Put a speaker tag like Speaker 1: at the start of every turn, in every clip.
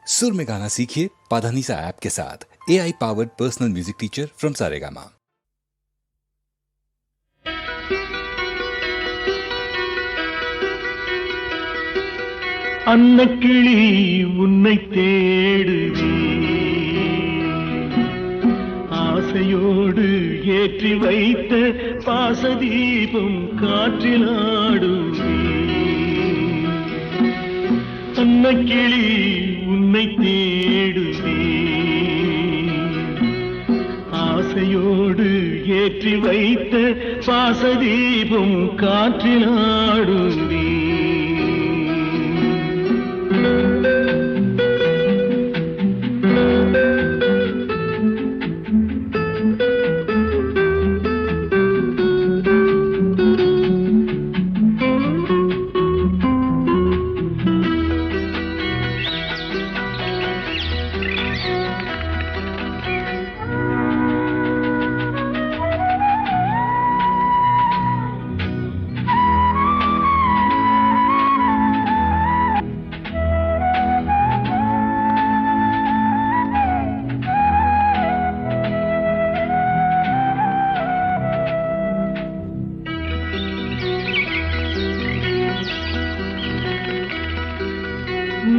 Speaker 1: सुर में गाना सीखिए पाधानीसा ऐप के साथ। AI powered personal music teacher from Saregama.
Speaker 2: Annakili உன்னை தேடுவே, ஆசையோடு ஏற்றி வைத்த பாசதீபம் காற்றிலாடுவே. அன்னக்கிளி உன்னை தேடுவே, ஆசையோடு ஏற்றி வைத்த பாசதீபம் காற்றிலாடுவே.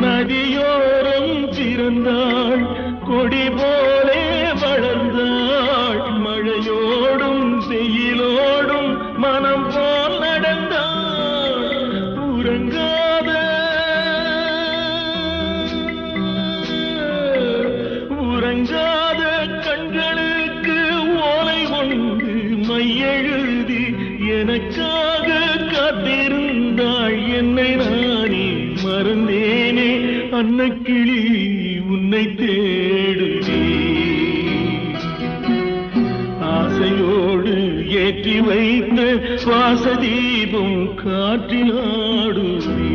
Speaker 2: நதியோரம் பிறந்தாள், கொடி போலே வளர்ந்தாள், மழையோடும் வெயிலோடும் மனம் போல் நடந்தாள். உறங்காத கண்களுக்கு ஓலை கொண்டு மையெழுதி எனக்காக காத்திருந்தாள். என்னை நானே மறந்தேனே, அன்னக்கிளி உன்னை தேடுவே, ஆசையோடு ஏற்றி வைத்த சுவாசதீபம் காற்றிலாடுவே.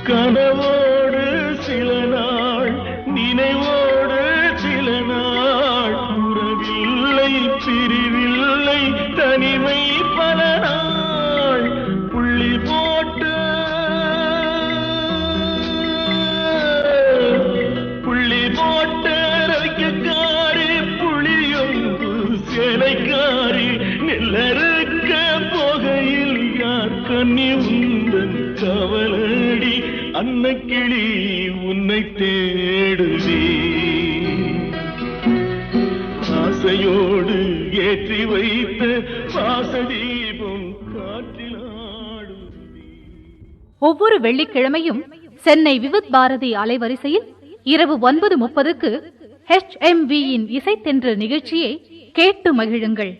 Speaker 2: கனவோடு சில நாள், நினைவோடு சில நாள், உறவில்லை பிரிவில்லை தனிமை பல நாள். புள்ளி போட்டு ரவிக்காரி, புளியொன்று சேலைக்காரி, நெல்லறுக்க போகையில் யார் கண்ணி உந்தன் கவலடி. அன்னக்கிளி உன்னை தேடுவே, ஆசையோடு ஏற்றி வைத்த பாசதீபம் காற்றிலாடுவே.
Speaker 3: ஒவ்வொரு வெள்ளிக்கிழமையும் சென்னை விவித் பாரதி அலைவரிசையில் இரவு 9:30க்கு HMVயின் இசைத்தென்று நிகழ்ச்சியை கேட்டு மகிழுங்கள்.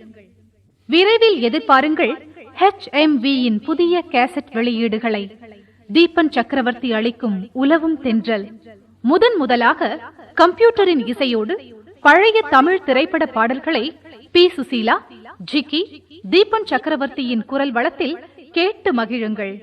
Speaker 3: விரைவில் எதிர்பாருங்கள் HMVயின் புதிய கேசட் வெளியீடுகளை. தீபன் சக்கரவர்த்தி அளிக்கும் உலவும் தென்றல் முதலாக கம்ப்யூட்டரின் இசையோடு பழைய தமிழ் திரைப்பட பாடல்களை பி. சுசீலா, ஜிக்கி, தீபன் சக்கரவர்த்தியின் குரல் வளத்தில் கேட்டு மகிழுங்கள்.